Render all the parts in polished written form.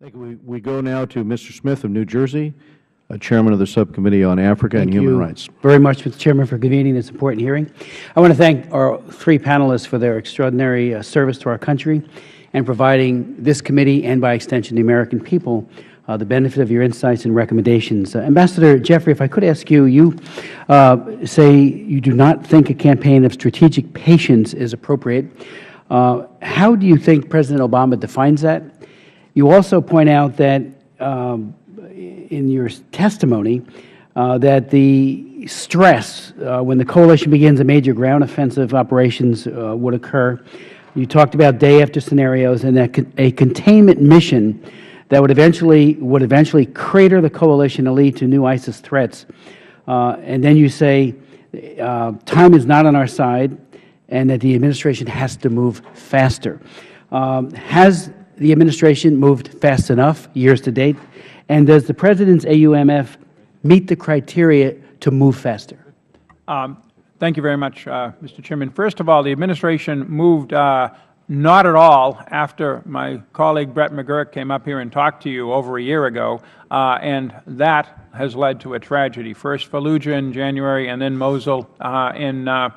Thank you. We go now to Mr. Smith of New Jersey, Chairman of the Subcommittee on Africa and Human Rights. Thank you very much, Mr. Chairman, for convening this important hearing. I want to thank our three panelists for their extraordinary service to our country and providing this committee and, by extension, the American people the benefit of your insights and recommendations. Ambassador Jeffrey, if I could ask you, you say you do not think a campaign of strategic patience is appropriate. How do you think President Obama defines that? You also point out that in your testimony that the stress when the coalition begins a major ground offensive operations would occur. You talked about day after scenarios and that a containment mission that would eventually crater the coalition and lead to new ISIS threats. And then you say time is not on our side and that the administration has to move faster. Has the administration moved fast enough years to date? And does the President's AUMF meet the criteria to move faster? Thank you very much, Mr. Chairman. First of all, the administration moved not at all after my colleague Brett McGurk came up here and talked to you over a year ago, and that has led to a tragedy. First Fallujah in January and then Mosul in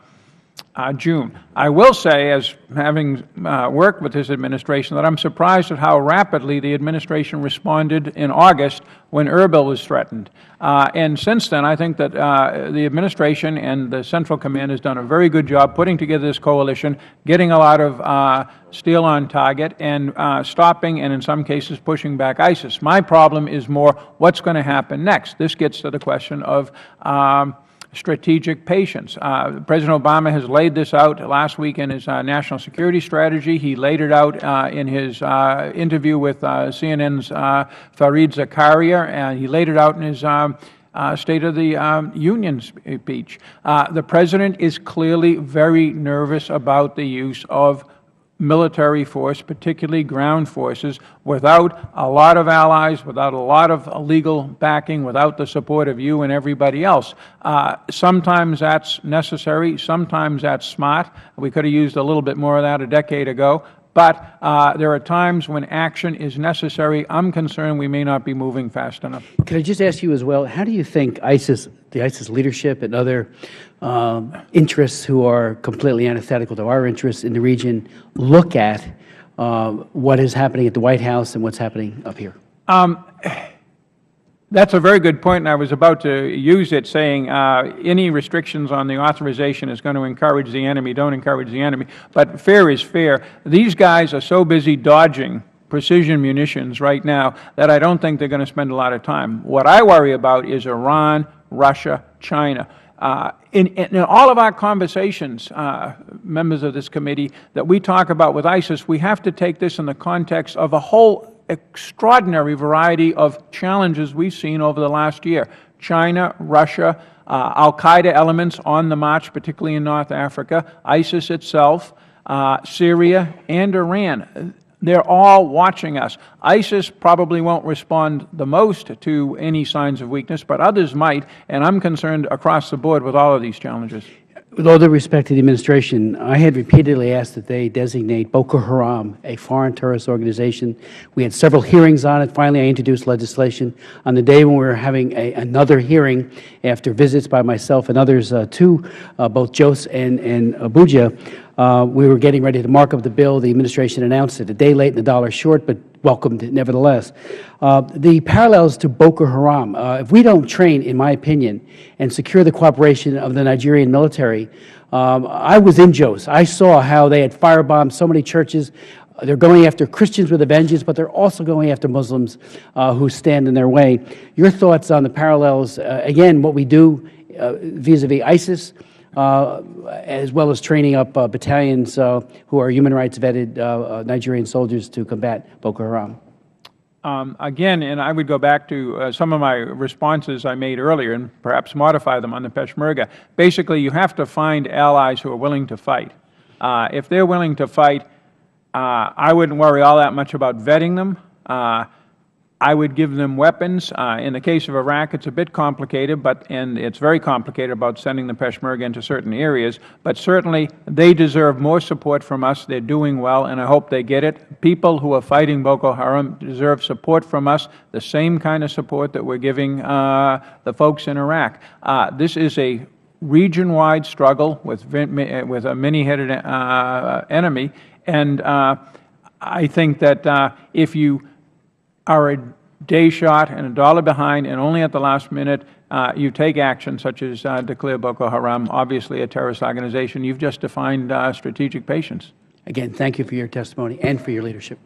June. I will say, as having worked with this administration, that I'm surprised at how rapidly the administration responded in August when Erbil was threatened. And since then, I think that the administration and the Central Command has done a very good job putting together this coalition, getting a lot of steel on target, and stopping and in some cases pushing back ISIS. My problem is more what's going to happen next. This gets to the question of strategic patience. President Obama has laid this out last week in his national security strategy. He laid it out in his interview with CNN's Fareed Zakaria, and he laid it out in his State of the Union speech. The President is clearly very nervous about the use of military force, particularly ground forces, without a lot of allies, without a lot of legal backing, without the support of you and everybody else. Sometimes that's necessary, sometimes that's smart. We could have used a little bit more of that a decade ago. But there are times when action is necessary. I'm concerned we may not be moving fast enough. Could I just ask you as well, how do you think the ISIS leadership and other interests who are completely antithetical to our interests in the region look at what is happening at the White House and what's happening up here? That's a very good point, and I was about to use it, saying any restrictions on the authorization is going to encourage the enemy. Don't encourage the enemy. But fair is fair. These guys are so busy dodging precision munitions right now that I don't think they're going to spend a lot of time. What I worry about is Iran, Russia, China. In all of our conversations, members of this committee, that we talk about with ISIS, we have to take this in the context of a whole extraordinary variety of challenges we've seen over the last year. China, Russia, al-Qaeda elements on the march, particularly in North Africa, ISIS itself, Syria, and Iran. They're all watching us. ISIS probably won't respond the most to any signs of weakness, but others might, and I'm concerned across the board with all of these challenges. With all due respect to the administration, I had repeatedly asked that they designate Boko Haram a foreign terrorist organization. We had several hearings on it. Finally, I introduced legislation. On the day when we were having another hearing, after visits by myself and others to both Jos and Abuja, we were getting ready to mark up the bill. The administration announced it a day late and a dollar short, but welcomed it nevertheless. The parallels to Boko Haram, if we don't train, in my opinion, and secure the cooperation of the Nigerian military, I was in Jos. I saw how they had firebombed so many churches. They're going after Christians with a vengeance, but they're also going after Muslims who stand in their way. Your thoughts on the parallels, again, what we do vis-a-vis ISIS, as well as training up battalions who are human rights vetted Nigerian soldiers to combat Boko Haram? Again, and I would go back to some of my responses I made earlier and perhaps modify them on the Peshmerga. Basically, you have to find allies who are willing to fight. If they're willing to fight, I wouldn't worry all that much about vetting them. I would give them weapons. In the case of Iraq, it's a bit complicated, and it's very complicated about sending the Peshmerga into certain areas, but certainly they deserve more support from us. They're doing well, and I hope they get it. People who are fighting Boko Haram deserve support from us, the same kind of support that we're giving the folks in Iraq. This is a region-wide struggle with a many-headed enemy, and I think that if you are a day short and a dollar behind and only at the last minute you take action such as declare Boko Haram, obviously a terrorist organization, you've just defined strategic patience. Again, thank you for your testimony and for your leadership.